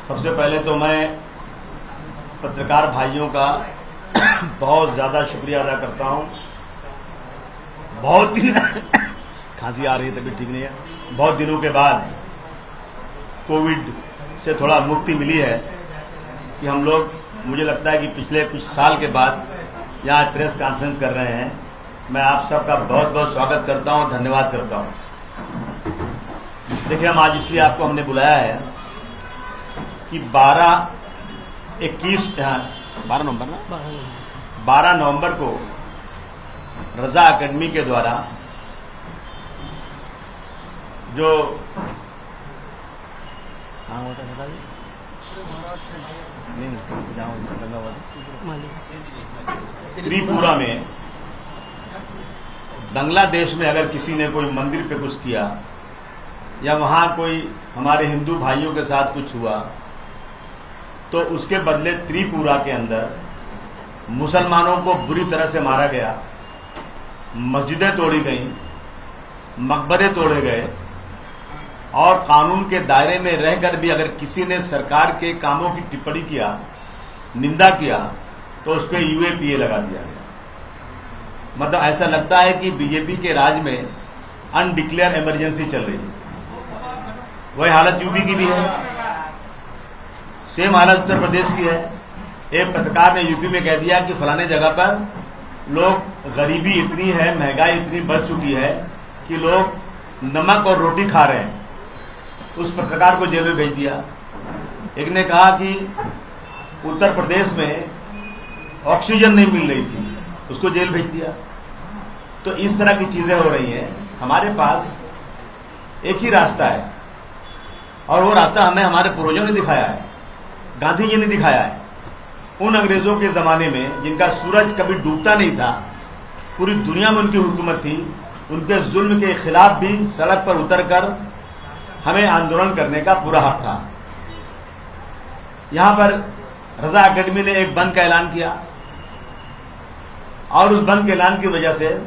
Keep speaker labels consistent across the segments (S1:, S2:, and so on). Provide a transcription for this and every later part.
S1: सबसे पहले तो मैं पत्रकार भाइयों का बहुत ज़्यादा शुक्रिया अदा करता हूं। बहुत दिन खांसी आ रही है, तबीयत ठीक नहीं है। बहुत दिनों के बाद कोविड से थोड़ा मुक्ति मिली है कि हम लोग, मुझे लगता है कि पिछले कुछ साल के बाद यहाँ प्रेस कॉन्फ्रेंस कर रहे हैं। मैं आप सबका बहुत बहुत स्वागत करता हूँ, धन्यवाद करता हूँ। देखिए, हम आज इसलिए आपको हमने बुलाया है कि 12 नवंबर को रजा एकेडमी के द्वारा जो त्रिपुरा में, बांग्लादेश में अगर किसी ने कोई मंदिर पे कुछ किया या वहां कोई हमारे हिंदू भाइयों के साथ कुछ हुआ तो उसके बदले त्रिपुरा के अंदर मुसलमानों को बुरी तरह से मारा गया, मस्जिदें तोड़ी गईं, मकबरे तोड़े गए और कानून के दायरे में रहकर भी अगर किसी ने सरकार के कामों की टिप्पणी किया, निंदा किया तो उस पर यूएपीए लगा दिया गया। मतलब ऐसा लगता है कि बीजेपी के राज में अनडिक्लेयर इमरजेंसी चल रही है। वही हालत यूपी की भी है, सेम हालत उत्तर प्रदेश की है। एक पत्रकार ने यूपी में कह दिया कि फलाने जगह पर लोग, गरीबी इतनी है, महंगाई इतनी बढ़ चुकी है कि लोग नमक और रोटी खा रहे हैं। उस पत्रकार को जेल में भेज दिया। एक ने कहा कि उत्तर प्रदेश में ऑक्सीजन नहीं मिल रही थी, उसको जेल भेज दिया। तो इस तरह की चीजें हो रही हैं। हमारे पास एक ही रास्ता है और वो रास्ता हमें हमारे पूर्वजों ने दिखाया है, गांधी जी ने दिखाया है। उन अंग्रेजों के जमाने में जिनका सूरज कभी डूबता नहीं था, पूरी दुनिया में उनकी हुकूमत थी, उनके जुल्म के खिलाफ भी सड़क पर उतरकर हमें आंदोलन करने का पूरा हक था। यहां पर रजा एकेडमी ने एक बंद का ऐलान किया और उस बंद के ऐलान की वजह से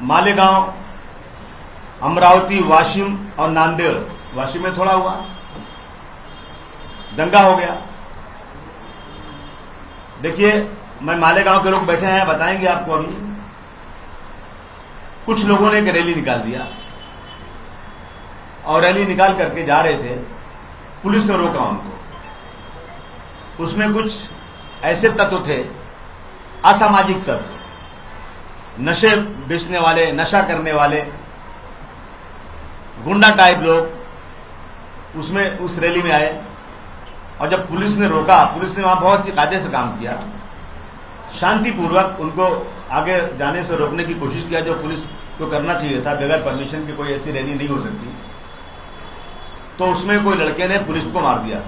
S1: मालेगांव, अमरावती, वाशिम और नांदेड़, वाशिम में थोड़ा हुआ, दंगा हो गया। देखिए, मैं मालेगांव के लोग बैठे हैं, बताएंगे आपको। अभी कुछ लोगों ने एक रैली निकाल दिया और रैली निकाल करके जा रहे थे, पुलिस ने रोका उनको। उसमें कुछ ऐसे तत्व थे, असामाजिक तत्व, नशे बेचने वाले, नशा करने वाले, गुंडा टाइप लोग उसमें उस रैली में आए। और जब पुलिस ने रोका, पुलिस ने वहां बहुत ही कायदे से काम किया, शांतिपूर्वक उनको आगे जाने से रोकने की कोशिश किया, जो पुलिस को करना चाहिए था। बगैर परमिशन के कोई ऐसी रैली नहीं हो सकती। तो उसमें कोई लड़के ने पुलिस को मार दिया।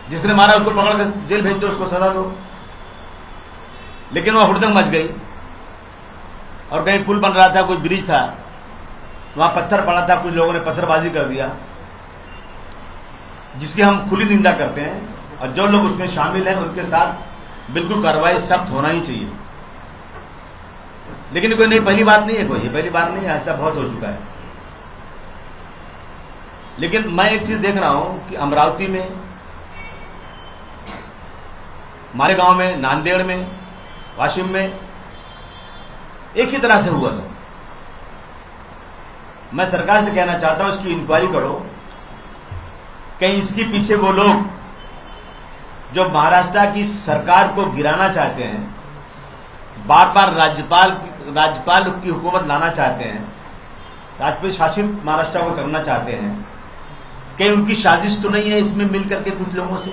S1: जिसने मारा उसको पकड़ कर जेल भेज दो, उसको सजा दो। लेकिन वहां हुड़दंग मच गई और कहीं पुल बन रहा था, कोई ब्रिज था, वहां पत्थर पड़ा था, कुछ लोगों ने पत्थरबाजी कर दिया, जिसकी हम खुली निंदा करते हैं। और जो लोग उसमें शामिल हैं उनके साथ बिल्कुल कार्रवाई सख्त होना ही चाहिए। लेकिन कोई नहीं, पहली बात नहीं है, कोई ये पहली बार नहीं है, ऐसा बहुत हो चुका है। लेकिन मैं एक चीज देख रहा हूं कि अमरावती में, मालेगांव में, नांदेड़ में, वाशिम में एक ही तरह से हुआ सब। मैं सरकार से कहना चाहता हूं, इसकी इंक्वायरी करो। कहीं इसके पीछे वो लोग जो महाराष्ट्र की सरकार को गिराना चाहते हैं, बार बार राज्यपाल की हुकूमत लाना चाहते हैं, राजपूत शासित महाराष्ट्र को करना चाहते हैं, कहीं उनकी साजिश तो नहीं है इसमें मिल करके कुछ लोगों से?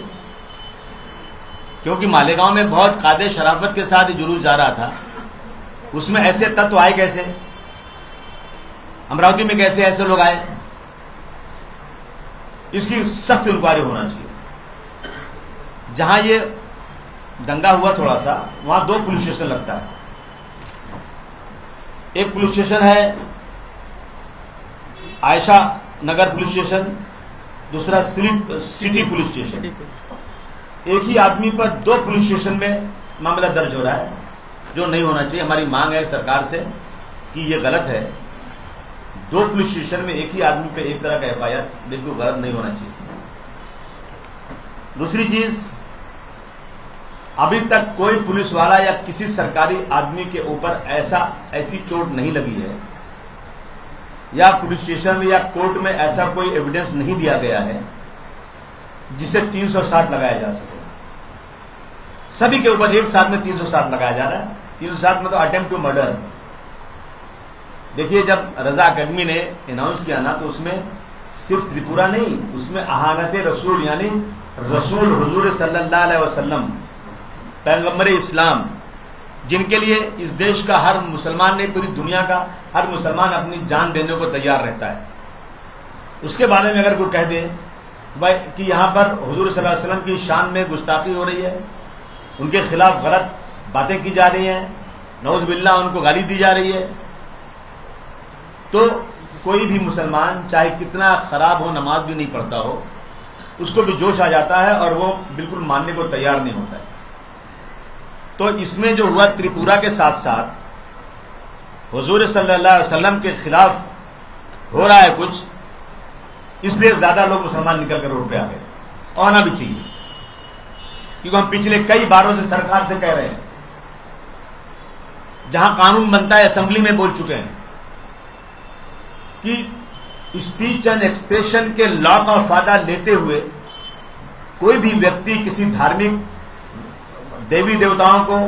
S1: क्योंकि मालेगांव में बहुत कायदे शराफत के साथ जुलूस जा रहा था, उसमें ऐसे तत्व आए कैसे? अमरावती में कैसे ऐसे लोग आए? इसकी सख्त इंक्वायरी होना चाहिए। जहां ये दंगा हुआ थोड़ा सा, वहां 2 पुलिस स्टेशन लगता है। एक पुलिस स्टेशन है आयशा नगर पुलिस स्टेशन, दूसरा सिटी पुलिस स्टेशन। एक ही आदमी पर 2 पुलिस स्टेशन में मामला दर्ज हो रहा है, जो नहीं होना चाहिए। हमारी मांग है सरकार से कि ये गलत है। दो पुलिस स्टेशन में एक ही आदमी पे एक तरह का FIR बिल्कुल गलत नहीं होना चाहिए। दूसरी चीज, अभी तक कोई पुलिस वाला या किसी सरकारी आदमी के ऊपर ऐसी चोट नहीं लगी है या पुलिस स्टेशन में या कोर्ट में ऐसा कोई एविडेंस नहीं दिया गया है जिसे 307 लगाया जा सके। सभी के ऊपर एक साथ में 307 लगाया जा रहा है। 307 में तो अटेम्प्ट टू मर्डर। देखिए, जब रजा अकेडमी ने अनाउंस किया ना, तो उसमें सिर्फ त्रिपुरा नहीं, उसमें अहानत रसूल यानी रसूल हुजूर सल्लल्लाहु अलैहि वसल्लम पैगंबर इस्लाम, जिनके लिए इस देश का हर मुसलमान ने, पूरी दुनिया का हर मुसलमान अपनी जान देने को तैयार रहता है, उसके बारे में अगर कोई कह दे भाई कि यहां पर हुजूर सल्लल्लाहु अलैहि वसल्लम की शान में गुस्ताखी हो रही है, उनके खिलाफ गलत बातें की जा रही हैं, नौज बिल्लाह उनको गाली दी जा रही है, तो कोई भी मुसलमान चाहे कितना खराब हो, नमाज भी नहीं पढ़ता हो, उसको भी जोश आ जाता है और वो बिल्कुल मानने को तैयार नहीं होता है। तो इसमें जो हुआ त्रिपुरा के साथ साथ हुजूर सल्लल्लाहु अलैहि वसल्लम के खिलाफ हो रहा है कुछ, इसलिए ज्यादा लोग मुसलमान निकल कर रोड पे आ गए। आना भी चाहिए, क्योंकि हम पिछले कई बारों से सरकार से कह रहे हैं, जहां कानून बनता है असेंबली में बोल चुके हैं कि स्पीच एंड एक्सप्रेशन के लॉ का फायदा लेते हुए कोई भी व्यक्ति किसी धार्मिक देवी देवताओं को,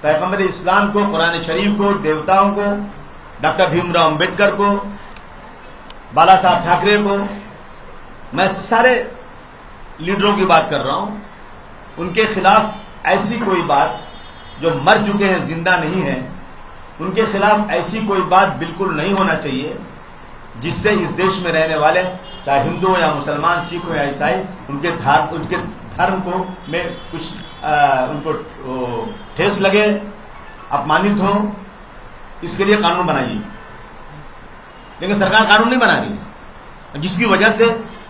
S1: पैगंबर इस्लाम को, कुरान शरीफ को, देवताओं को, डॉक्टर भीमराव अंबेडकर को, बाला साहब ठाकरे को, मैं सारे लीडरों की बात कर रहा हूं, उनके खिलाफ ऐसी कोई बात, जो मर चुके हैं जिंदा नहीं है, उनके खिलाफ ऐसी कोई बात बिल्कुल नहीं होना चाहिए जिससे इस देश में रहने वाले, चाहे हिंदू हो या मुसलमान, सिख हो या ईसाई, उनके धर्म को में कुछ उनको ठेस लगे, अपमानित हो। इसके लिए कानून बनाइए, लेकिन सरकार कानून नहीं बना रही है, जिसकी वजह से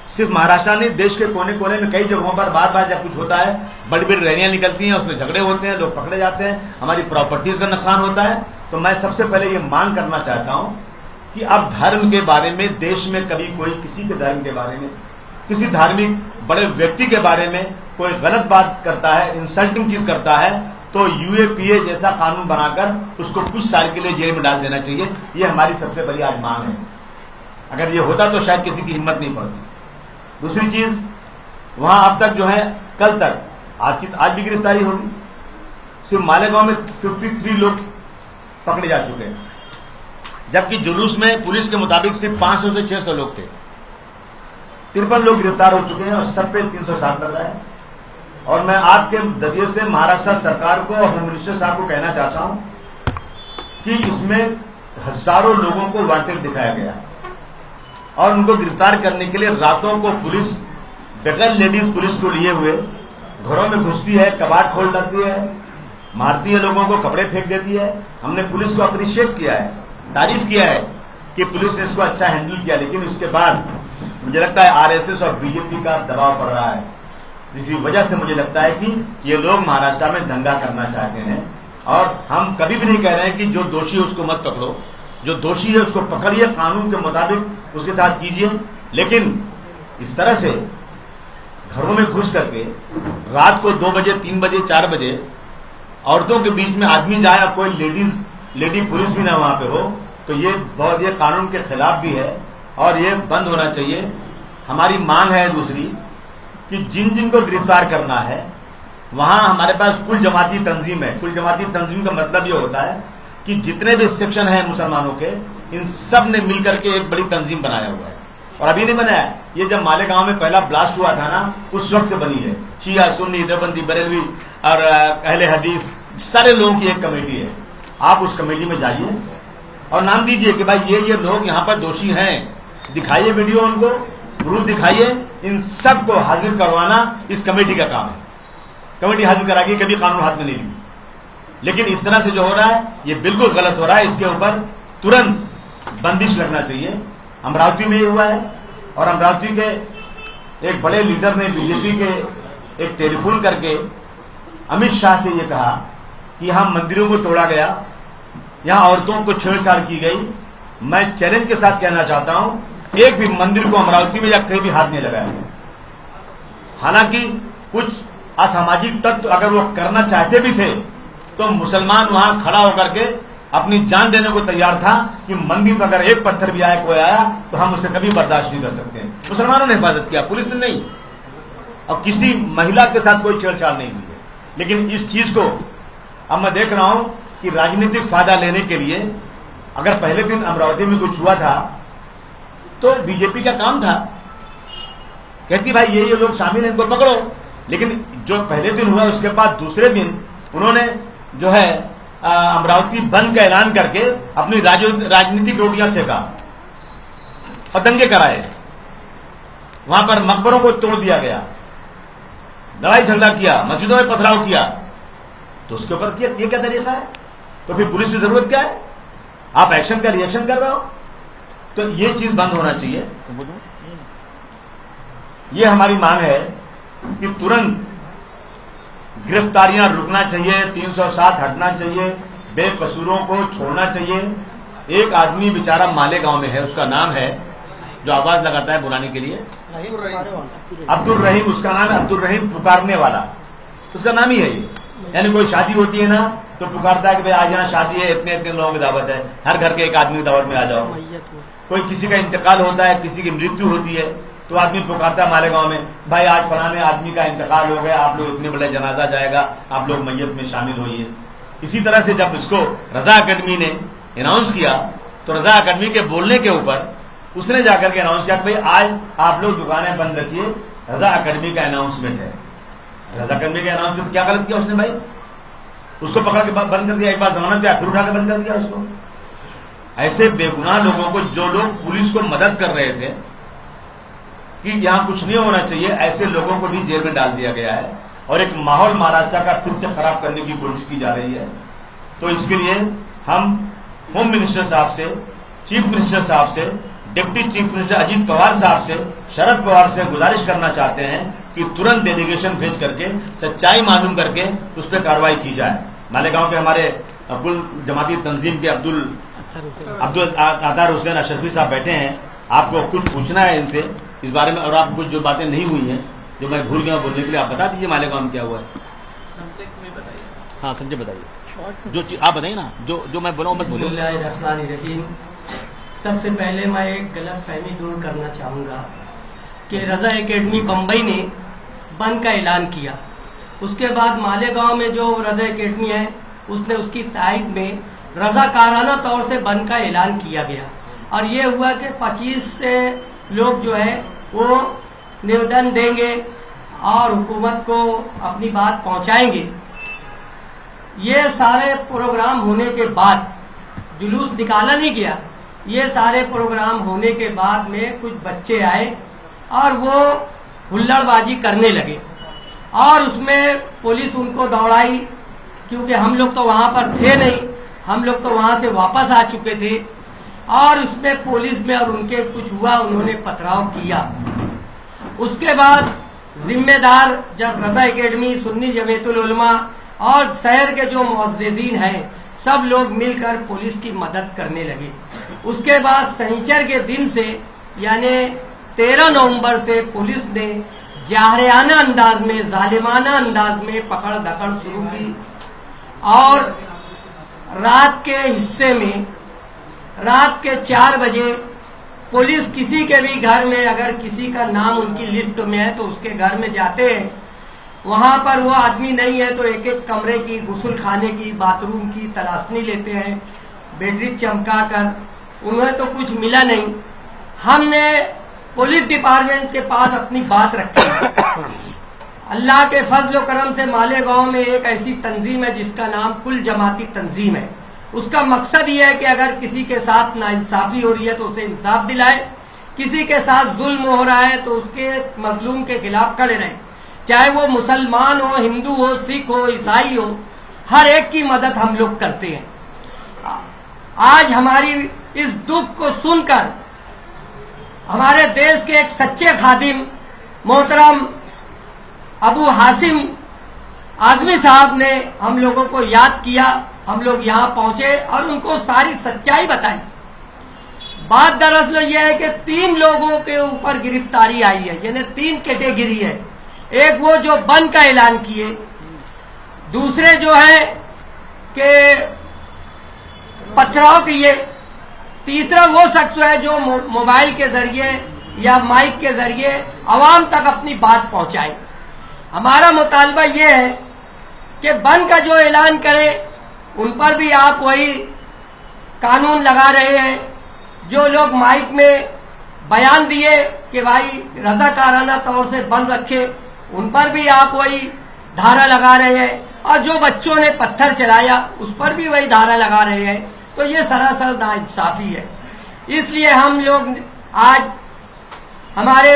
S1: सिर्फ महाराष्ट्र नहीं, देश के कोने कोने में कई जगहों पर बार बार जब कुछ होता है, बड़ी बड़ी रैलियां निकलती हैं, उसमें झगड़े होते हैं, लोग पकड़े जाते हैं, हमारी प्रॉपर्टीज का नुकसान होता है। तो मैं सबसे पहले ये मांग करना चाहता हूं कि अब धर्म के बारे में देश में कभी कोई किसी के धर्म के बारे में, किसी धार्मिक बड़े व्यक्ति के बारे में कोई गलत बात करता है, इंसल्टिंग चीज करता है, तो UAPA जैसा कानून बनाकर उसको कुछ साल के लिए जेल में डाल देना चाहिए। ये हमारी सबसे बड़ी आज मांग है। अगर ये होता तो शायद किसी की हिम्मत नहीं पड़ती। दूसरी चीज, वहां अब तक जो है, कल तक आज भी गिरफ्तारी होगी, सिर्फ मालेगांव में 53 लोग पकड़े जा चुके हैं, जबकि जुलूस में पुलिस के मुताबिक सिर्फ 500 से 600 लोग थे। 53 लोग गिरफ्तार हो चुके हैं और सब पे 307 लग रहा है। और मैं आपके जरिए से महाराष्ट्र सरकार को और होम मिनिस्टर साहब को कहना चाहता हूं कि इसमें हजारों लोगों को वांटेड दिखाया गया है और उनको गिरफ्तार करने के लिए रातों को पुलिस बगैर लेडीज पुलिस को लिए हुए घरों में घुसती है, कबाड़ खोल डालती है, मारती है लोगों को, कपड़े फेंक देती है। हमने पुलिस को अप्रिशिएट किया है, तारीफ किया है कि पुलिस ने इसको अच्छा हैंडल किया, लेकिन उसके बाद मुझे लगता है RSS और BJP का दबाव पड़ रहा है, जिसकी वजह से मुझे लगता है कि ये लोग महाराष्ट्र में दंगा करना चाहते हैं। और हम कभी भी नहीं कह रहे हैं कि जो दोषी है उसको मत पकड़ो, जो दोषी है उसको पकड़िए, कानून के मुताबिक उसके साथ कीजिए, लेकिन इस तरह से घरों में घुस करके रात को 2 बजे, 3 बजे, 4 बजे औरतों के बीच में आदमी जाए और कोई लेडी पुलिस भी ना वहां पे हो, तो ये कानून के खिलाफ भी है और ये बंद होना चाहिए। हमारी मांग है दूसरी कि जिन जिन को गिरफ्तार करना है, वहां हमारे पास कुल जमाती तंजीम है। कुल जमाती तंजीम का मतलब ये होता है कि जितने भी सेक्शन हैं मुसलमानों के, इन सब ने मिलकर के एक बड़ी तंजीम बनाया हुआ है। और अभी नहीं बनाया, ये जब मालेगांव में पहला ब्लास्ट हुआ था ना, उस वक्त से बनी है। शिया, सुन्नी, देवबंदी, बरेलवी और अहले हदीस, सारे लोगों की एक कमेटी है। आप उस कमेटी में जाइए और नाम दीजिए कि भाई ये लोग यहाँ पर दोषी हैं, दिखाइए वीडियो, उनको प्रूफ दिखाइए। इन सबको हाजिर करवाना इस कमेटी का काम है। कमेटी हाजिर कराएगी, कभी कानून हाथ में नहीं लेगी। लेकिन इस तरह से जो हो रहा है ये बिल्कुल गलत हो रहा है, इसके ऊपर तुरंत बंदिश लगना चाहिए। अमरावती में ये हुआ है और अमरावती के एक बड़े लीडर ने BJP के एक टेलीफोन करके अमित शाह से ये कहा कि यहां मंदिरों को तोड़ा गया, यहां औरतों को छेड़छाड़ की गई, मैं चैलेंज के साथ कहना चाहता हूं, एक भी मंदिर को अमरावती में या कहीं भी हाथ नहीं लगाया गया। हालांकि कुछ असामाजिक तत्व अगर वो करना चाहते भी थे तो मुसलमान वहां खड़ा होकर के अपनी जान देने को तैयार था कि मंदिर पर अगर एक पत्थर भी आया, कोई आया, तो हम उसे कभी बर्दाश्त नहीं कर सकते। मुसलमानों ने हिफाजत किया, पुलिस ने नहीं, और किसी महिला के साथ कोई छेड़छाड़ नहीं हुई है। लेकिन इस चीज को अब मैं देख रहा हूं कि राजनीतिक फायदा लेने के लिए, अगर पहले दिन अमरावती में कुछ हुआ था तो बीजेपी का काम था, कहती भाई ये लोग शामिल हैं, इनको पकड़ो। लेकिन जो पहले दिन हुआ उसके बाद दूसरे दिन उन्होंने जो है अमरावती बंद का ऐलान करके अपनी राजनीतिक रोटियां सेका और दंगे कराए। वहां पर मकबरों को तोड़ दिया गया, लड़ाई झगड़ा किया, मस्जिदों में पथराव किया, तो उसके ऊपर किया। ये क्या तरीका है? तो फिर पुलिस की जरूरत क्या है? आप एक्शन का रिएक्शन कर रहे हो, तो ये चीज बंद होना चाहिए। ये हमारी मांग है कि तुरंत गिरफ्तारियां रुकना चाहिए, 307 हटना चाहिए, बेकसूरों को छोड़ना चाहिए। एक आदमी बेचारा मालेगांव में है, उसका नाम है, जो आवाज लगाता है बुलाने के लिए, अब्दुल रहीम, उसका नाम है अब्दुल रहीम पुकारने वाला, उसका नाम ही है ये। यानी कोई शादी होती है ना तो पुकारता है कि भाई आज यहाँ शादी है, इतने इतने लोगों की दावत है, हर घर के एक आदमी की दावत में आ जाओ। कोई किसी का इंतकाल होता है, किसी की मृत्यु होती है, तो आदमी पुकारता है मालेगांव में, भाई आज फलाने आदमी का इंतकाल हो गया, आप लोग इतने बड़े जनाजा जाएगा, आप लोग मैयत में शामिल होइए। इसी तरह से जब इसको रजा अकेडमी ने अनाउंस किया तो रजा अकेडमी के बोलने के ऊपर उसने जाकर के अनाउंस किया कि भाई आज आप लोग दुकानें बंद रखिए, रजा अकेडमी का अनाउंसमेंट है। रजा अकेडमी का अनाउंसमेंट क्या गलत किया उसने भाई? उसको पकड़ के बंद कर दिया, एक बार जमानत पे फिर उठा के बंद कर दिया उसको। ऐसे बेगुनाह लोगों को, जो लोग पुलिस को मदद कर रहे थे कि यहां कुछ नहीं होना चाहिए, ऐसे लोगों को भी जेल में डाल दिया गया है और एक माहौल महाराष्ट्र का फिर से खराब करने की कोशिश की जा रही है। तो इसके लिए हम होम मिनिस्टर साहब से, चीफ मिनिस्टर साहब से, deputy chief minister Ajit Pawar साहब से, शरद पवार से गुजारिश करना चाहते हैं कि तुरंत डेलीगेशन भेज करके सच्चाई मालूम करके उस पर कार्रवाई की जाए। मालेगांव के हमारे कुल जमाती तंजीम के अब्दुल अतार हुसैन अशरफी साहब बैठे हैं, आपको कुछ पूछना है इनसे इस बारे में, और आप कुछ जो बातें नहीं हुई हैं, जो मैं भूल गया बोलने के लिए, आप बता दीजिए मालेगांव में क्या हुआ है। हाँ संजय बताइए, जो आप बताइए ना, जो मैं बोला बस बोलो।
S2: बिस्मिल्लाहिर्रहमानिर्रहीम। सबसे पहले मैं एक गलत फहमी दूर करना चाहूँगा कि रजा एकेडमी बम्बई ने बंद का ऐलान किया, उसके बाद मालेगांव में जो रजा एकेडमी है उसने उसकी तायद में रजाकाराना तौर से बंद का ऐलान किया गया। और ये हुआ कि 25 से लोग जो है वो निवेदन देंगे और हुकूमत को अपनी बात पहुंचाएंगे। ये सारे प्रोग्राम होने के बाद, जुलूस निकाला नहीं गया, ये सारे प्रोग्राम होने के बाद में कुछ बच्चे आए और वो हुल्लड़बाजी करने लगे और उसमें पुलिस उनको दौड़ाई, क्योंकि हम लोग तो वहां पर थे नहीं, हम लोग तो वहां से वापस आ चुके थे। और उसमें पुलिस में और उनके कुछ हुआ, उन्होंने पथराव किया। उसके बाद जिम्मेदार जब रजा एकेडमी, सुन्नी जमीयतुल उलमा और शहर के जो मुअज्जिज़ीन हैं, सब लोग मिलकर पुलिस की मदद करने लगे। उसके बाद शनिचर के दिन से यानी 13 नवंबर से पुलिस ने जाहरियाना अंदाज में, जालिमाना अंदाज में पकड़ दकड़ शुरू की और रात के हिस्से में, रात के 4 बजे पुलिस किसी के भी घर में, अगर किसी का नाम उनकी लिस्ट में है तो उसके घर में जाते हैं। वहां पर वो आदमी नहीं है तो एक एक कमरे की, गुस्ल खाने की, बाथरूम की तलाशनी लेते हैं, बैटरी चमका कर। उन्हें तो कुछ मिला नहीं। हमने पुलिस डिपार्टमेंट के पास अपनी बात रखी। अल्लाह के फजल करम से मालेगांव में एक ऐसी तंजीम है जिसका नाम कुल जमाती तंजीम है। उसका मकसद ये है कि अगर किसी के साथ नाइंसाफी हो रही है तो उसे इंसाफ दिलाए, किसी के साथ जुल्म हो रहा है तो उसके मजलूम के खिलाफ खड़े रहे, चाहे वो मुसलमान हो, हिंदू हो, सिख हो, ईसाई हो, हर एक की मदद हम लोग करते हैं। आज हमारी इस दुख को सुनकर हमारे देश के एक सच्चे खादिम मोहतरम अबू हासिम आजमी साहब ने हम लोगों को याद किया। हम लोग यहाँ पहुंचे और उनको सारी सच्चाई बताई। बात दरअसल यह है कि 3 लोगों के ऊपर गिरफ्तारी आई है, यानी 3 कैटेगरी है। एक वो जो बंद का ऐलान किए, दूसरे जो है कि पथराव किए, तीसरा वो शख्स है जो मोबाइल के जरिए या माइक के जरिए आवाम तक अपनी बात पहुंचाए। हमारा मुतालबा ये है कि बंद का जो ऐलान करे उन पर भी आप वही कानून लगा रहे हैं। जो लोग माइक में बयान दिए कि भाई रज़ाकाराना तौर से बंद रखे, उन पर भी आप वही धारा लगा रहे हैं, और जो बच्चों ने पत्थर चलाया उस पर भी वही धारा लगा रहे हैं। तो ये सरासर नाइंसाफी है। इसलिए हम लोग आज हमारे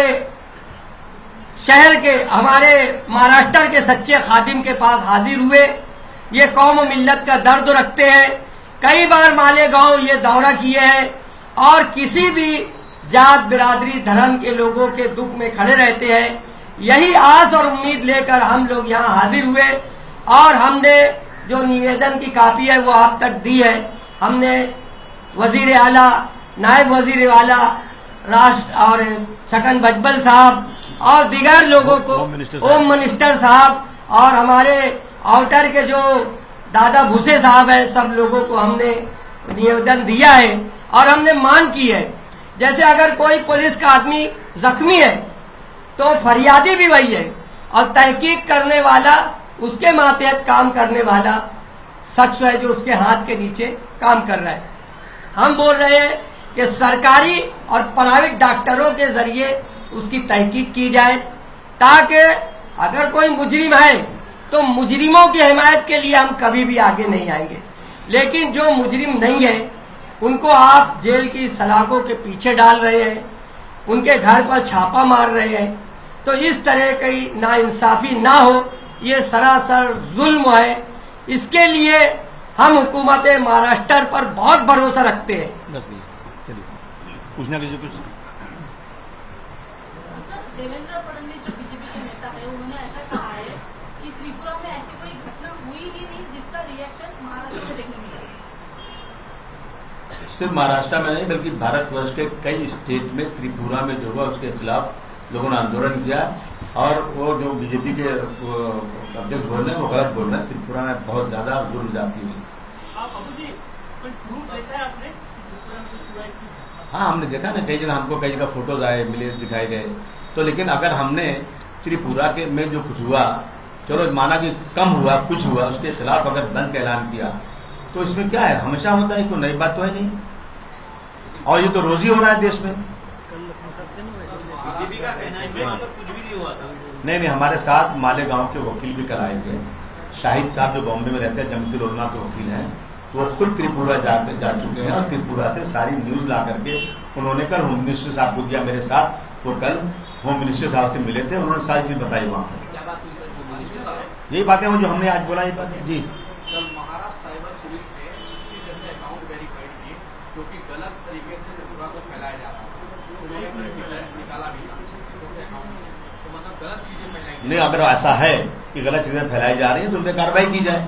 S2: शहर के, हमारे महाराष्ट्र के सच्चे खादिम के पास हाजिर हुए। ये कौम और मिल्लत का दर्द रखते हैं। कई बार मालेगांव ये दौरा किए हैं और किसी भी जात, बिरादरी, धर्म के लोगों के दुख में खड़े रहते हैं। यही आस और उम्मीद लेकर हम लोग यहाँ हाजिर हुए और हमने जो निवेदन की कापी है वो आप तक दी है। हमने वजीर आला, नायब वजीर आला राष्ट्र और छगन भुजबल साहब और दीगर लोगों को, होम मिनिस्टर साहब और हमारे आउटर के जो दादा भूसे साहब हैं, सब लोगों को हमने निवेदन दिया है और हमने मांग की है। जैसे अगर कोई पुलिस का आदमी जख्मी है तो फरियादी भी वही है और तहकीक करने वाला, उसके मातहत काम करने वाला शख्स है जो उसके हाथ के नीचे काम कर रहा है। हम बोल रहे हैं कि सरकारी और प्राइवेट डॉक्टरों के जरिए उसकी तहकीक की जाए, ताकि अगर कोई मुजरिम है तो मुजरिमों की हिमायत के लिए हम कभी भी आगे नहीं आएंगे। लेकिन जो मुजरिम नहीं है उनको आप जेल की सलाखों के पीछे डाल रहे हैं, उनके घर पर छापा मार रहे हैं। तो इस तरह की नाइंसाफी ना हो, ये सरासर जुल्म है। इसके लिए हम हुकूमत महाराष्ट्र पर बहुत भरोसा रखते हैं।
S1: बस चलिए पूछना कीजिए कुछ।
S3: देवेंद्र फडणवीस जो बीजेपी के नेता है, उन्होंने ऐसा कहा है कि त्रिपुरा में ऐसी कोई घटना हुई ही नहीं जिसका रिएक्शन महाराष्ट्र में देखने मिला।
S1: सिर्फ महाराष्ट्र में नहीं बल्कि भारतवर्ष के कई स्टेट में त्रिपुरा में जो हुआ उसके खिलाफ लोगों ने आंदोलन किया। और वो जो बीजेपी के अध्यक्ष बोल रहे हैं वो गलत बोल रहे हैं। त्रिपुरा में बहुत ज्यादा जुल्म जाती हुई। हाँ, हमने देखा ना, कई जगह हमको कई जगह फोटोज आए, मिले, दिखाए गए। तो लेकिन अगर हमने त्रिपुरा के में जो कुछ हुआ, चलो माना कि कम हुआ, कुछ हुआ, उसके खिलाफ अगर बंद का ऐलान किया तो इसमें क्या है? हमेशा होता है, कोई नई बात तो है नहीं। और ये तो रोज ही हो रहा है देश में।
S4: बीजेपी का कहना है कि कुछ भी नहीं हुआ था।
S1: नहीं, हमारे साथ मालेगांव के वकील भी कल आए थे। शाहिद साहब जो बॉम्बे में रहते हैं, जमती उलमा के वकील हैं, वो खुद त्रिपुरा जा चुके हैं और त्रिपुरा से सारी न्यूज ला करके उन्होंने कल होम मिनिस्टर साहब को दिया मेरे साथ। वो कल होम मिनिस्टर साहब से मिले थे, उन्होंने सारी चीज बताई वहाँ पर।
S4: क्या बात हुई सर होम मिनिस्टर साहब?
S1: यही बातें हैं जो हमने आज बोला। ये बातें जी
S4: सर, महाराष्ट्र साइबर पुलिस ने 36 ऐसे अकाउंट वेरीफाइड किए जो कि गलत तरीके से त्रिपुरा को फैलाया जा रहा था। उन्होंने निकाला भी था 36 ऐसे अकाउंट। तो मतलब गलत चीजें फैलाई
S1: नहीं, अगर ऐसा है कि गलत चीजें फैलाई जा रही है तो उन पर कार्रवाई की जाए।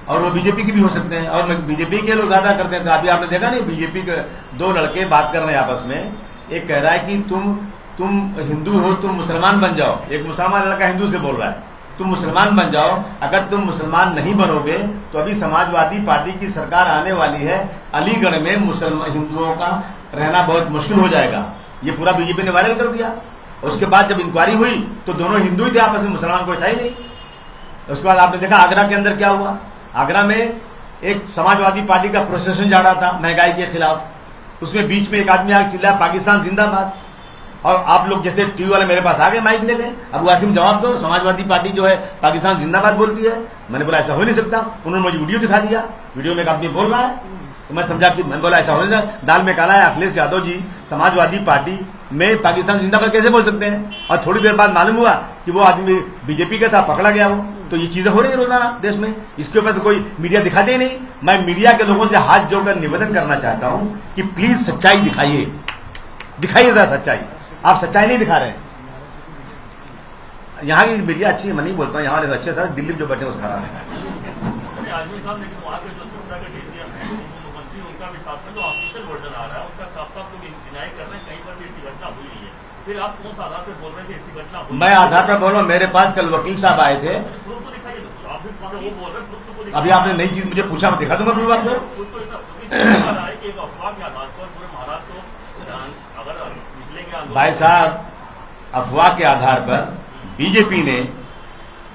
S1: और वो बीजेपी की भी हो सकते हैं, और बीजेपी के लोग ज्यादा करते हैं। अभी आपने देखा नहीं, बीजेपी के 2 लड़के बात कर रहे हैं आपस में। एक कह रहा है कि तुम हिंदू हो, तुम मुसलमान बन जाओ। एक मुसलमान लड़का हिंदू से बोल रहा है तुम मुसलमान बन जाओ। अगर तुम मुसलमान नहीं बनोगे तो अभी समाजवादी पार्टी की सरकार आने वाली है, अलीगढ़ में मुसलमान हिंदुओं का रहना बहुत मुश्किल हो जाएगा। ये पूरा बीजेपी ने वायरल कर दिया। उसके बाद जब इंक्वायरी हुई तो दोनों हिंदू ही थे आपस में, मुसलमान कोई था ही नहीं। उसके बाद आपने देखा आगरा के अंदर क्या हुआ। आगरा में एक समाजवादी पार्टी का प्रोसेशन जा रहा था महंगाई के खिलाफ। उसमें बीच में एक आदमी आके चिल्लाया पाकिस्तान जिंदाबाद। और आप लोग जैसे टीवी वाले मेरे पास आ गए, माइक ले गए, अब वासिम जवाब दो, समाजवादी पार्टी जो है पाकिस्तान जिंदाबाद बोलती है। मैंने बोला ऐसा हो नहीं सकता। उन्होंने मुझे वीडियो दिखा दिया, वीडियो में एक आदमी बोल रहा है। तो मैं समझा कि मैंने बोला ऐसा हो नहीं सकता। दाल में काला है, अखिलेश यादव जी समाजवादी पार्टी में पाकिस्तान जिंदाबाद कैसे बोल सकते हैं? और थोड़ी देर बाद मालूम हुआ कि वो आदमी बीजेपी का था, पकड़ा गया वो। तो ये चीजें हो रही है रोजाना देश में। इसके ऊपर तो कोई मीडिया दिखाते ही नहीं। मैं मीडिया के लोगों से हाथ जोड़कर निवेदन करना चाहता हूं कि प्लीज सच्चाई दिखाइए, दिखाइए जरा सच्चाई। आप सच्चाई नहीं दिखा रहे हैं। यहाँ की मीडिया अच्छी है, मैं नहीं बोलता हूँ, यहाँ वाले अच्छे सर दिल्ली में जो बैठे उसका रहा है।
S5: आजमी साहब, लेकिन वहाँ के जो त्रिपुरा के डीसीएम है, मुख्यमंत्री, उनका भी साथ में जो ऑफिशियल वर्जन आ रहा है, उनका फिर आप कौन सा आधार पे बोल रहे हैं कि ऐसी घटना हुई?
S1: मैं आधार पर बोल रहा हूँ, मेरे पास कल वकील साहब आए थे।
S5: प्रूफ तो दिखाइए, आप भी वो बोल रहे हैं प्रूफ तो
S1: अभी आपने नई चीज मुझे पूछा, मैं दिखा दूंगा प्रूफ आपको।
S5: प्रूफ तो ऐसा है कि एक अफवाह के आधार पर पूरे महाराष्ट्र को अगर निकलेंगे आंदोलन,
S1: भाई साहब, अफवाह के आधार पर बीजेपी ने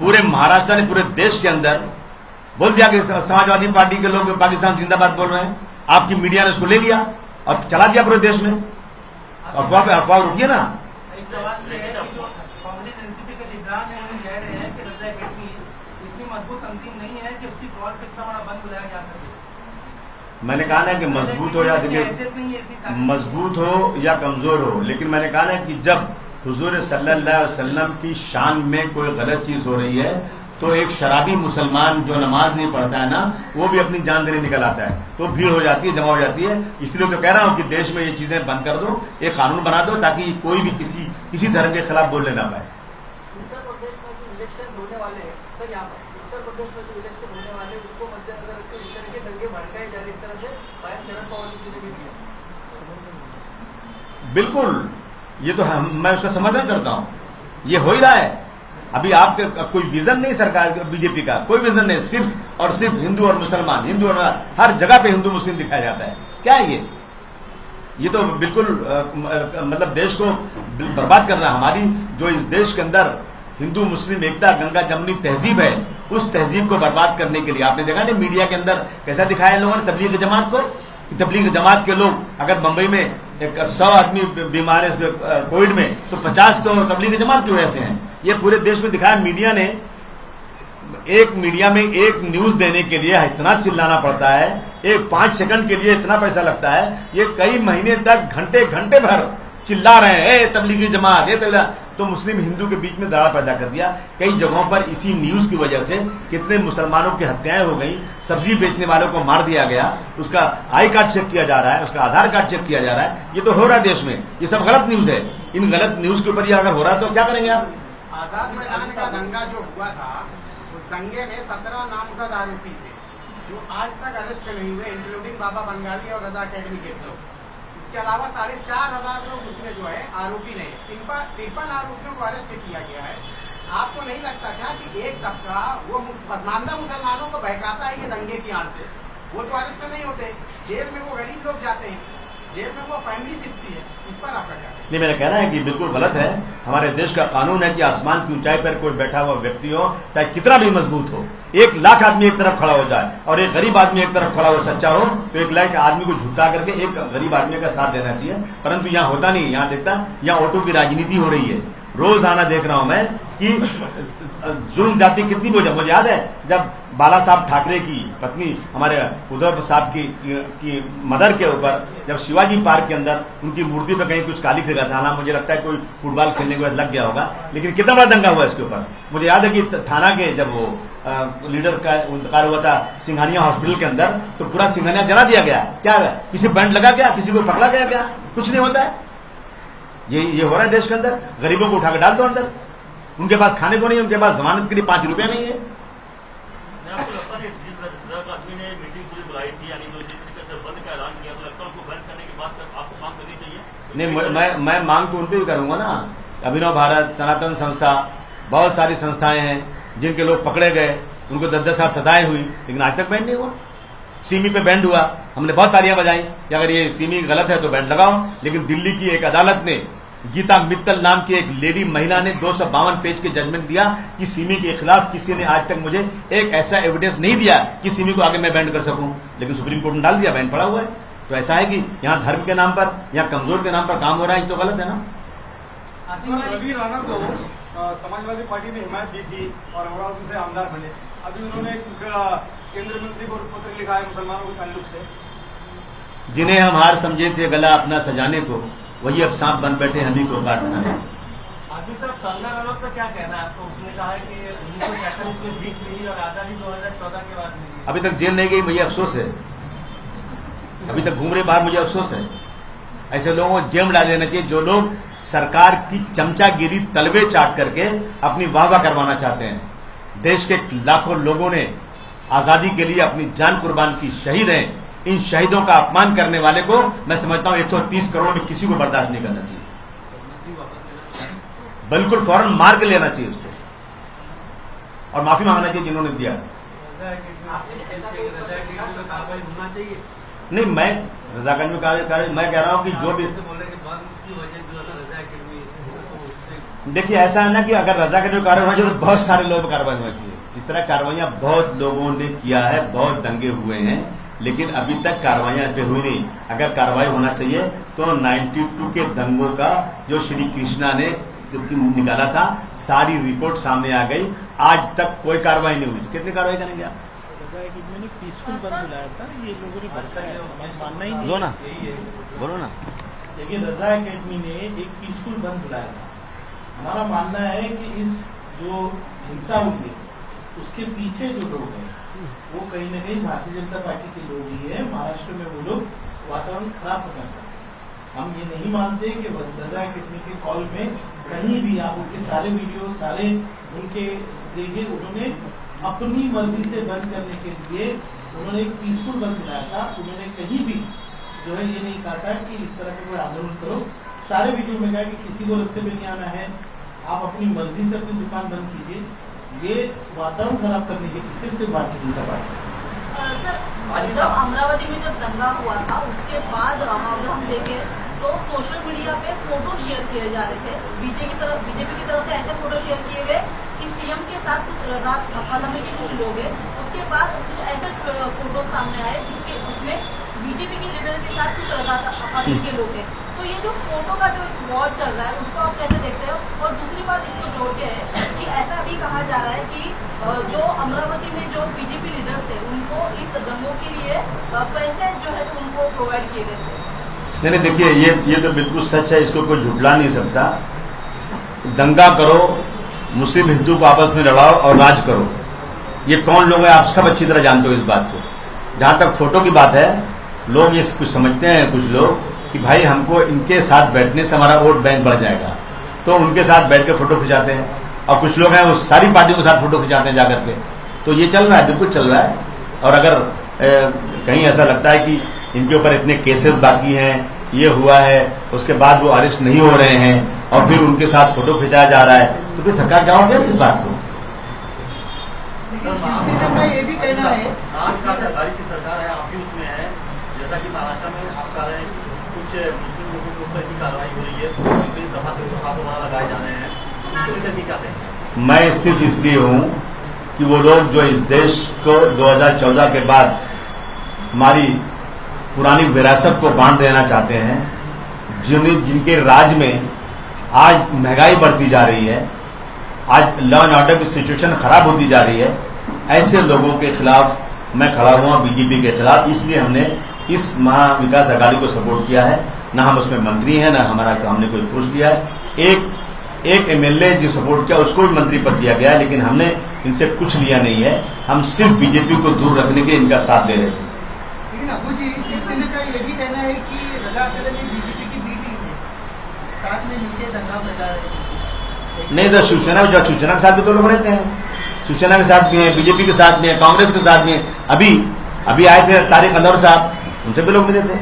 S1: पूरे महाराष्ट्र ने पूरे देश के अंदर बोल दिया कि समाजवादी पार्टी के लोग पाकिस्तान जिंदाबाद बोल रहे हैं। आपकी मीडिया ने उसको ले लिया और चला दिया पूरे देश में। अफवाह पे अफवाह रुकिए ना।
S2: एक सवाल ये है कि जो कांग्रेस एनसीपी के लीडरान है वो कह रहे हैं कि रजा अकेडमी इतनी मजबूत तंजीम नहीं है कि उसकी कॉल पे इतना बड़ा बंद बुलाया जा सके।
S1: मैंने कहा ना कि मजबूत हो या देखिए मजबूत हो या कमजोर हो, लेकिन मैंने कहा ना कि जब हुजूर सल्लल्लाहु अलैहि वसल्लम की शान में कोई गलत चीज हो रही है तो एक शराबी मुसलमान जो नमाज नहीं पढ़ता है ना, वो भी अपनी जान देने निकल आता है, तो भीड़ हो जाती है, जमा हो जाती है। इसलिए तो कह रहा हूं कि देश में ये चीजें बंद कर दो, एक कानून बना दो ताकि कोई भी किसी धर्म के खिलाफ बोलने ना पाए।
S6: उत्तर प्रदेश में जो इलेक्शन होने वाले सर, यहाँ पर उत्तर प्रदेश में जो इलेक्शन होने वाले उसको मद्देनजर रखते इस तरह के दंगे भड़काए जा रहे, इस तरह से बयान शरद पवार जी ने भी दिया।
S1: बिल्कुल, ये तो मैं उसका समर्थन करता हूं, ये हो ही रहा है। अभी आपके कोई विजन नहीं सरकार बीजेपी का, कोई विजन नहीं, सिर्फ और सिर्फ हिंदू और मुसलमान, हिंदू और हर जगह पे हिंदू मुस्लिम दिखाया जाता है। क्या है ये तो बिल्कुल मतलब देश को बर्बाद करना। हमारी जो इस देश के अंदर हिंदू मुस्लिम एकता गंगा जमनी तहजीब है, उस तहजीब को बर्बाद करने के लिए आपने देखा ना मीडिया के अंदर कैसा दिखाया लोगों ने तबलीग जमात को, कि तबलीग जमात के लोग अगर मुंबई में 100 आदमी बीमार है कोविड में तो 50 तो तबलीग जमात की वजह से हैं। ये पूरे देश में दिखाया मीडिया ने। एक मीडिया में एक न्यूज देने के लिए इतना चिल्लाना पड़ता है, एक 5 सेकंड के लिए इतना पैसा लगता है, ये कई महीने तक घंटे घंटे भर चिल्ला रहे हैं तबलीगी जमात ये तो मुस्लिम हिंदू के बीच में दरार पैदा कर दिया। कई जगहों पर इसी न्यूज की वजह से कितने मुसलमानों की हत्याएं हो गई, सब्जी बेचने वालों को मार दिया गया, उसका आई कार्ड चेक किया जा रहा है, उसका आधार कार्ड चेक किया जा रहा है। ये तो हो रहा है देश में, ये सब गलत न्यूज है। इन गलत न्यूज के ऊपर ये अगर हो रहा है तो क्या करेंगे आप?
S7: आजाद मैदान का दंगा जो हुआ था, उस दंगे में 17 नामजद आरोपी थे जो आज तक अरेस्ट नहीं हुए, इंक्लूडिंग बाबा बंगाली और रजा अकेडमी के लोग। इसके अलावा 4,500 लोग उसमें जो है आरोपी रहे। 53 आरोपियों को अरेस्ट किया गया है। आपको नहीं लगता क्या कि एक तबका वो पसमानदा मुसलमानों को बहकाता है ये दंगे की आड़ से? वो तो अरेस्ट नहीं होते, जेल में वो गरीब लोग जाते हैं, जेल में वो फैमिली पिसती है। इस पर आपका क्या?
S1: नहीं, मेरा कहना है कि बिल्कुल गलत है। हमारे देश का कानून है कि आसमान की ऊंचाई पर कोई बैठा हुआ व्यक्ति हो, चाहे कितना भी मजबूत हो, 1 लाख आदमी एक तरफ खड़ा हो जाए और एक गरीब आदमी एक तरफ खड़ा हो सच्चा हो, तो 1 लाख आदमी को झुकता करके एक गरीब आदमी का साथ देना चाहिए। परंतु यहाँ होता नहीं। यहाँ देखता यहाँ ऑटो की राजनीति हो रही है। रोज आना देख रहा हूं मैं कि जुल्म जाति कितनी बोझ। मुझे याद है जब बाला साहब ठाकरे की पत्नी हमारे उद्धव साहब की मदर के ऊपर जब शिवाजी पार्क के अंदर उनकी मूर्ति पर कहीं कुछ काली से गया था, मुझे लगता है कोई फुटबॉल खेलने के बाद लग गया होगा, लेकिन कितना बड़ा दंगा हुआ इसके ऊपर। मुझे याद है कि थाना के जब वो लीडर का इंतकाल हुआ था सिंघानिया हॉस्पिटल के अंदर, तो पूरा सिंघानिया जला दिया गया। क्या किसी बैंड लगा गया, किसी को पकड़ा गया? क्या कुछ नहीं होता है। ये हो रहा है देश के अंदर। गरीबों को उठा के डाल दो अंदर, उनके पास खाने को नहीं, उनके पास जमानत के लिए 5 रुपया नहीं है।
S5: आपको लगता है जिस आदमी ने मीटिंग पूरी बुलाई थी, यानी जो जिस तरीके से बंद का ऐलान किया, तो लगता है उनको बंद करने के बाद आपको मांग करनी चाहिए?
S1: नहीं, मैं मांग तो उन पर भी करूंगा ना। अभिनव भारत, सनातन संस्था, बहुत सारी संस्थाएं हैं जिनके लोग पकड़े गए, उनको 10-10 साल सजाएं हुई, लेकिन आज तक बैंड नहीं हुआ। सीमी पे बैंड हुआ, हमने बहुत तालियां बजाई कि अगर ये सीमी गलत है तो बैंड लगाओ, लेकिन दिल्ली की एक अदालत ने गीता मित्तल नाम की एक लेडी महिला ने 252 पेज के जजमेंट दिया कि सिमी के खिलाफ किसी ने आज तक मुझे एक ऐसा एविडेंस नहीं दिया कि सिमी को आगे मैं बैंड कर सकूं, लेकिन सुप्रीम कोर्ट ने डाल दिया, बैंड पड़ा हुआ है। तो ऐसा है कि यहाँ धर्म के नाम पर, यहाँ कमजोर के नाम पर काम हो रहा है, ये तो गलत है ना।
S8: रवि राणा को समाजवादी पार्टी ने हिमायत दी थी और अमरावती से आमदार बने। अभी उन्होंने केंद्रीय मंत्री को पत्र लिखा है मुसलमानों के ताल्लुक से।
S1: जिन्हें हम हार समझे थे गला अपना सजाने को, वही अब सांप बन बैठे हम ही को काटना है।
S9: आदमी साहब, कंगना रनौत का क्या कहना है आपको? उसने कहा है कि 1947 में भीख मिली और आजादी 2014 के बाद मिली।
S1: अभी तक जेल नहीं गई, मुझे अफसोस है। अभी तक घूम रहे बाहर, मुझे अफसोस है। ऐसे लोगों को जेल में डाल देना चाहिए जो लोग सरकार की चमचागिरी तलवे चाट करके अपनी वाहवाह करवाना चाहते हैं। देश के लाखों लोगों ने आजादी के लिए अपनी जान कुर्बान की, शहीद हैं। इन शहीदों का अपमान करने वाले को मैं समझता हूं 130 करोड़ में किसी को बर्दाश्त नहीं करना चाहिए।
S4: वापस लेना चाहिए?
S1: बिल्कुल फौरन मार के लेना चाहिए उससे और माफी मांगना चाहिए जिन्होंने दिया।
S6: रजा अकेडमी में कार्रवाई होना चाहिए।
S1: नहीं, मैं रजाकांड में मैं कह रहा हूं कि जो भी
S6: बोल रहे कि बंद की वजह जो है ना रजा अकेडमी,
S1: देखिए ऐसा है ना कि अगर रजा अकेडमी कार्रवाई होना चाहिए तो बहुत सारे लोगों पर कार्रवाई होनी चाहिए। इस तरह कार्रवाइयां बहुत लोगों ने किया है, बहुत दंगे हुए हैं, लेकिन अभी तक कार्रवाइयां पे हुई नहीं। अगर कार्रवाई होना चाहिए तो 92 के दंगों का जो श्री कृष्णा ने निकाला था, सारी रिपोर्ट सामने आ गई, आज तक कोई कार्रवाई नहीं हुई। तो कितनी कार्रवाई करेंगे आप?
S10: रजा अकेडमी ने पीसफुल बंद बुलाया था, ये लोगों ने भड़काया है, हमारा मानना ही नहीं।
S1: बोलो ना, बोलो ना।
S10: देखिए रजा अकेडमी ने एक पीसफुल बंद बुलाया था। हमारा मानना है कि इस जो हिंसा हुई है उसके पीछे जो लोग हैं वो कहीं न कहीं भारतीय जनता पार्टी के लोग ही है। महाराष्ट्र में वो लोग वातावरण खराब करना चाहते हैं। हम ये नहीं मानते कि रजा अकेडमी के कॉल में कहीं भी आप उनके सारे वीडियो सारे उनके देखिए, उन्होंने अपनी मर्जी से बंद करने के लिए उन्होंने एक पीसफुल बंद बुलाया था। उन्होंने कहीं भी जो है ये नहीं कहा था कि इस तरह का कोई आंदोलन करो। सारे वीडियो में कहा कि किसी को रास्ते में नहीं आना है, आप अपनी मर्जी से अपनी दुकान बंद कीजिए। ये वातावरण खराब करने के पीछे सिर्फ भारतीय जनता पार्टी।
S3: सर, जब अमरावती में जब दंगा हुआ था उसके बाद अगर हम देखें तो सोशल मीडिया पे फोटो शेयर किए जा रहे थे, बीजेपी की तरफ से ऐसे फोटो शेयर किए गए कि सीएम के साथ कुछ रजाक अकादमी के कुछ लोग हैं, उसके बाद कुछ ऐसे फोटो सामने आए जिसमें बीजेपी के लीडर के साथ कुछ रजाक अकादमी के लोग हैं। तो ये जो फोटो का जो वॉर चल रहा है उसको आप कैसे देखते हो? और दूसरी बात इसको जोड़ के है कि ऐसा भी कहा जा रहा है कि जो अमरावती में जो बीजेपी लीडर थे उनको इस दंगों के लिए पैसे जो है उनको प्रोवाइड किए गए थे।
S1: नहीं, देखिए ये तो बिल्कुल सच है, इसको कोई झुटला नहीं सकता। दंगा करो, मुस्लिम हिंदू को आपस में लड़ाओ और राज करो, ये कौन लोग हैं आप सब अच्छी तरह जानते हो इस बात को। जहां तक फोटो की बात है, लोग ये कुछ समझते हैं कुछ लोग कि भाई हमको इनके साथ बैठने से हमारा वोट बैंक बढ़ जाएगा, तो उनके साथ बैठ के फोटो खिंचाते हैं। और कुछ लोग हैं वो सारी पार्टियों के साथ फोटो खिंचाते हैं जाकर के। तो ये चल रहा है, बिल्कुल चल रहा है। और अगर कहीं ऐसा लगता है कि इनके ऊपर इतने केसेस बाकी हैं, ये हुआ है, उसके बाद वो अरेस्ट नहीं हो रहे हैं और फिर उनके साथ फोटो खिंचाया जा रहा है, तो फिर सरकार जवाब दे इस बात को।
S7: शिवसेना का ये भी कहना है,
S11: महाराष्ट्र सरकारी की सरकार है, आप भी उसमें है, जैसा कि महाराष्ट्र में आप कह रहे हैं कुछ मुस्लिम लोगों के ऊपर ही कार्रवाई हो रही है, दफा 307 वगैरह लगाए जा रहे हैं, उसको लेकर क्या कहते हैं?
S1: मैं सिर्फ इसलिए हूं कि वो लोग जो इस देश को 2014 के बाद हमारी पुरानी विरासत को बांट देना चाहते हैं, जिनके राज में आज महंगाई बढ़ती जा रही है, आज लॉ एंड ऑर्डर की सिचुएशन खराब होती जा रही है, ऐसे लोगों के खिलाफ मैं खड़ा हुआ, बीजेपी के खिलाफ। इसलिए हमने इस महाविकास अघाड़ी को सपोर्ट किया है। ना हम उसमें मंत्री हैं, ना हमने कोई पोस्ट लिया है। एक एमएलए जो सपोर्ट किया उसको भी मंत्री पद दिया गया है, लेकिन हमने इनसे कुछ लिया नहीं है। हम सिर्फ बीजेपी को दूर रखने के इनका साथ दे रहे थे।
S7: लेकिन अबू जी, शिवसेना का ये भी कहना है कि रजा अकेडमी बीजेपी की बी टीम है, साथ में मिलकर दंगा फैला रहे हैं।
S1: नहीं तो शिवसेना के साथ भी तो लोग रहते हैं, शिवसेना के साथ भी है, बीजेपी के साथ भी है, कांग्रेस के साथ भी है। अभी आए थे तारिक अनवर साहब, उनसे भी लोग मिले थे,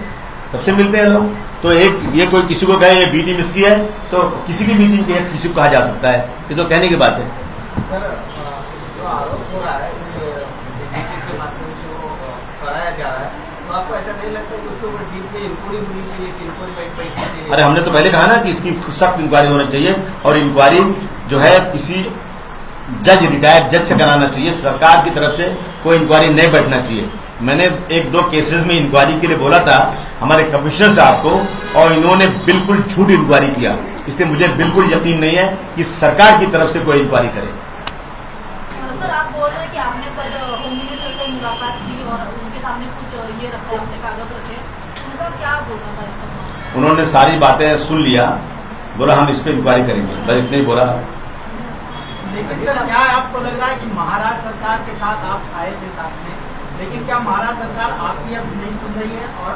S1: सबसे मिलते हैं लोग। तो ये कोई किसी को कहे ये बी टीम इसकी है, तो किसी की बी टीम की है, किसी को कहा जा सकता है, ये तो कहने की बात है।
S6: सर, जो आरोप हो रहा है बीजेपी के माध्यम से वो कराया जा रहा है, तो आपको ऐसा नहीं लगता कि उसके ऊपर डीप में इंक्वायरी होनी चाहिए कि इंक्वायरी बैठनी चाहिए?
S1: अरे हमने तो पहले कहा ना कि इसकी सख्त इंक्वायरी होनी चाहिए और इंक्वायरी जो है किसी रिटायर्ड जज से कराना चाहिए। सरकार की तरफ से कोई इंक्वायरी नहीं बैठना चाहिए। मैंने 1-2 केसेस में इंक्वायरी के लिए बोला था हमारे कमिश्नर साहब को, और इन्होंने बिल्कुल झूठ इंक्वायरी किया। इसलिए मुझे बिल्कुल यकीन नहीं है कि सरकार की तरफ से कोई इंक्वायरी करे।
S3: सर, आप बोल रहे हैं कि आपने कल होम मिनिस्टर से मुलाकात की और उनके सामने कुछ ये रखा, अपने कागज रखे, उनका क्या बोलना था?
S1: उन्होंने सारी बातें सुन लिया, बोला हम इस पर इंक्वायरी करेंगे, बस इतना ही बोला।
S7: लेकिन सर, क्या आपको लग रहा है कि महाराष्ट्र सरकार के साथ आप आए थे साथ में, लेकिन क्या महाराष्ट्र सरकार आपकी अब नहीं सुन रही है और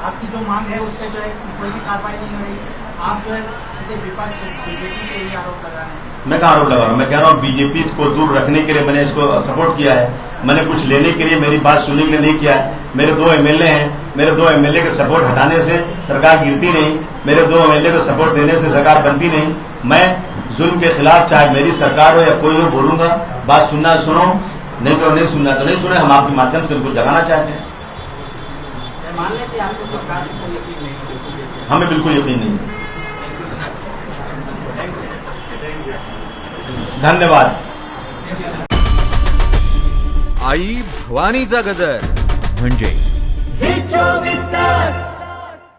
S7: आपकी जो मांग है उससे जो है कोई भी कार्रवाई नहीं हो रही? आप जो है सीधे विपक्ष बीजेपी पे ही आरोप लगा रहे हैं।
S1: मैं कहाँ आरोप लगा रहा हूँ? मैं कह रहा हूँ बीजेपी को दूर रखने के लिए मैंने इसको सपोर्ट किया है। मैंने कुछ लेने के लिए, मेरी बात सुनने के लिए नहीं किया है। मेरे 2 एमएलए हैं, मेरे 2 एमएलए के सपोर्ट हटाने से सरकार गिरती नहीं, मेरे 2 एमएलए को सपोर्ट देने से सरकार बनती नहीं। मैं जुल्म के खिलाफ चाहे मेरी सरकार हो या कोई हो बोलूंगा। बात सुनना सुनो, नहीं तो नहीं सुनना तो नहीं सुने। हम आपके माध्यम से उनको जगाना चाहते हैं।
S6: मान लेते हैं आपको सरकार पर कोई यकीन नहीं,
S1: हमें बिल्कुल यकीन नहीं है। धन्यवाद।
S12: आई भवानीचा गजर म्हणजे
S13: झी 24 तास।